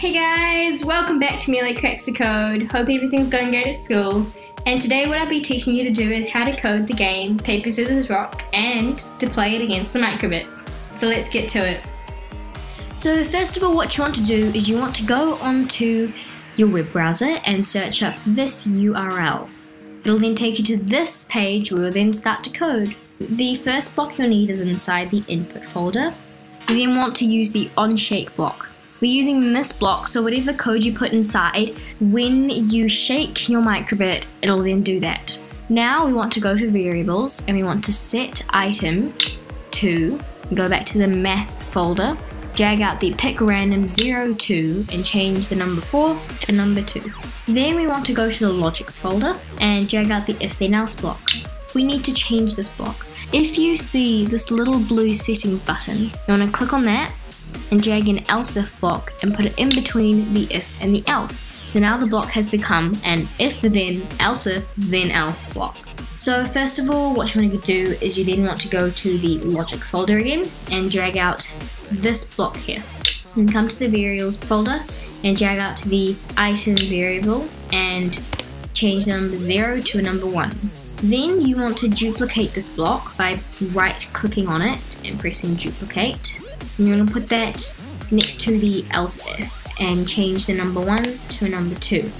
Hey guys, welcome back to Amelia Cracks the Code. Hope everything's going great at school. And today what I'll be teaching you to do is how to code the game Paper, Scissors, Rock and to play it against the Makecode. So let's get to it. So first of all, what you want to do is you want to go onto your web browser and search up this URL. It'll then take you to this page where you'll then start to code. The first block you'll need is inside the input folder. You then want to use the onShake block. We're using this block, so whatever code you put inside, when you shake your microbit, it'll then do that. Now we want to go to variables and we want to set item to, go back to the math folder, drag out the pick random 0, 2 and change the number 4 to number 2. Then we want to go to the logics folder and drag out the if then else block. We need to change this block. If you see this little blue settings button, you want to click on that and drag an else if block and put it in between the if and the else. So now the block has become an if then else block. So first of all, what you want to do is you then want to go to the logics folder again and drag out this block here. And come to the variables folder and drag out the item variable and change the number 0 to a number 1. Then you want to duplicate this block by right clicking on it and pressing duplicate. And you're going to put that next to the else if and change the number 1 to a number 2.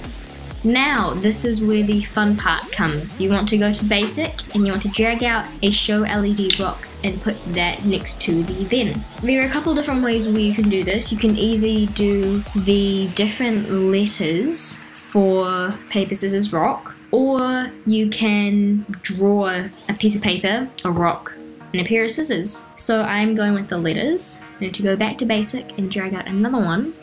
Now this is where the fun part comes. You want to go to basic and you want to drag out a show LED block and put that next to the then. There are a couple different ways where you can do this. You can either do the different letters for paper, scissors, rock, or you can draw a piece of paper, a rock, and a pair of scissors. So I'm going with the letters. I'm going to go back to basic and drag out another one.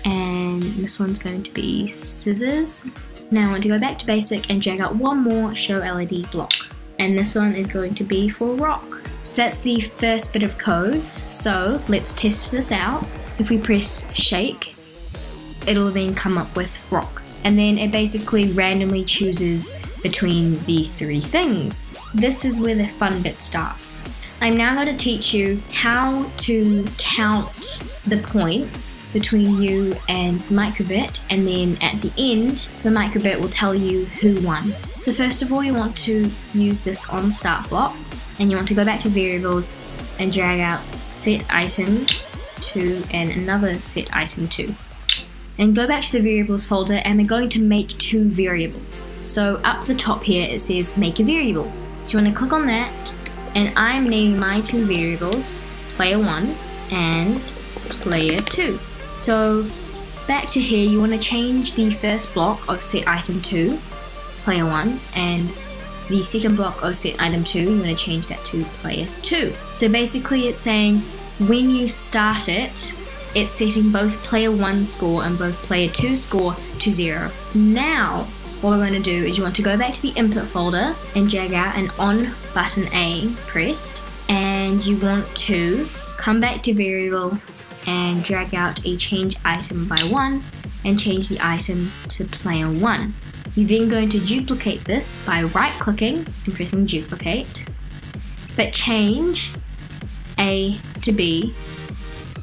And this one's going to be scissors. Now I want to go back to basic and drag out one more show LED block. And this one is going to be for rock. So that's the first bit of code. So let's test this out. If we press shake, it'll then come up with rock. And then it basically randomly chooses between the three things. This is where the fun bit starts. I'm now going to teach you how to count the points between you and the microbit, and then at the end the microbit will tell you who won. So first of all, you want to use this on start block and you want to go back to variables and drag out set item 2 and another set item 2. And go back to the variables folder and we're going to make two variables. So up the top here it says make a variable. So you want to click on that and I'm naming my two variables player 1 and player 2. So back to here you want to change the first block of set item 2, player 1, and the second block of set item 2 you want to change that to player 2. So basically it's saying when you start it, it's setting both player 1 score and both player 2 score to 0. Now, what we're going to do is you want to go back to the input folder and drag out an on button A pressed, and you want to come back to variable and drag out a change item by 1 and change the item to player 1. You're then going to duplicate this by right clicking and pressing duplicate, but change A to B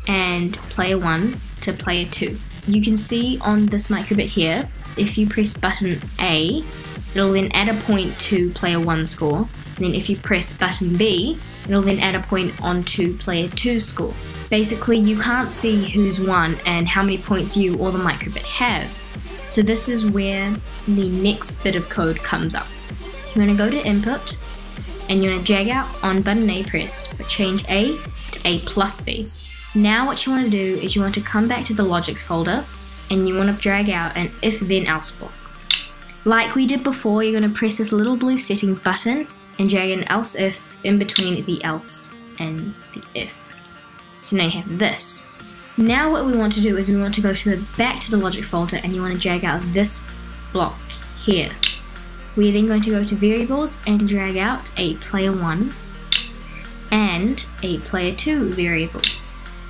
and player 1 to player 2. You can see on this microbit here, if you press button A, it'll then add a point to player 1 score. And then if you press button B, it'll then add a point onto player 2 score. Basically, you can't see who's won and how many points you or the microbit have. So this is where the next bit of code comes up. You're going to go to input and you're going to drag out on button A pressed, but change A to A plus B. Now what you want to do is you want to come back to the logics folder and you want to drag out an if then else block. Like we did before, you're going to press this little blue settings button and drag an else if in between the else and the if. So now you have this. Now what we want to do is we want to go to back to the logic folder and you want to drag out this block here. We're then going to go to variables and drag out a player 1 and a player 2 variable.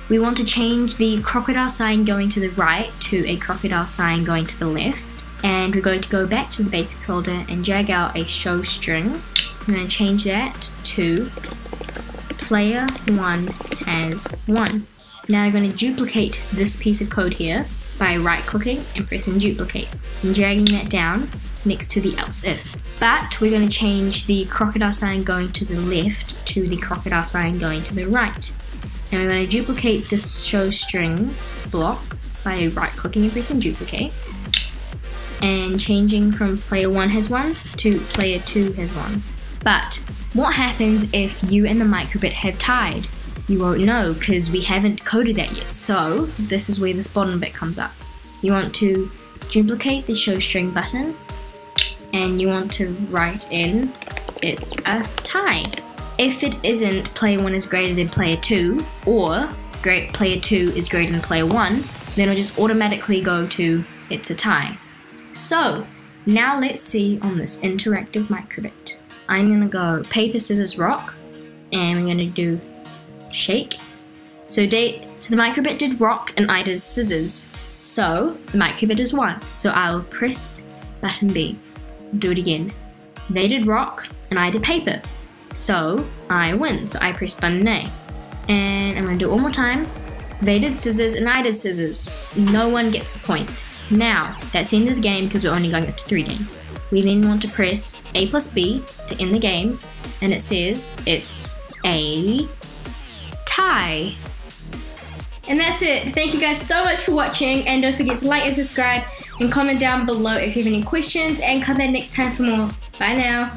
We want to change the crocodile sign going to the right to a crocodile sign going to the left, and we're going to go back to the basics folder and drag out a show string. We're going to change that to player 1 has 1. Now I'm going to duplicate this piece of code here by right-clicking and pressing duplicate and dragging that down next to the else if. But we're going to change the crocodile sign going to the left to the crocodile sign going to the right. And we're going to duplicate this show string block by right-clicking and pressing duplicate, and changing from player 1 has 1 to player 2 has 1. But what happens if you and the microbit have tied? You won't know because we haven't coded that yet. So this is where this bottom bit comes up. You want to duplicate the show string button, and you want to write in it's a tie. If it isn't player 1 is greater than player 2, or player 2 is greater than player 1, then it'll just automatically go to it's a tie. So now let's see on this interactive microbit. I'm gonna go paper, scissors, rock, and we're gonna do shake. So the microbit did rock and I did scissors. So the microbit is 1. So I'll press button B. Do it again. They did rock and I did paper. So I win. So I press button A. And I'm gonna do it one more time. They did scissors and I did scissors. No one gets a point. Now, that's the end of the game because we're only going up to 3 games. We then want to press A plus B to end the game, and it says it's a tie. And that's it. Thank you guys so much for watching, and don't forget to like and subscribe and comment down below if you have any questions, and come back next time for more. Bye now.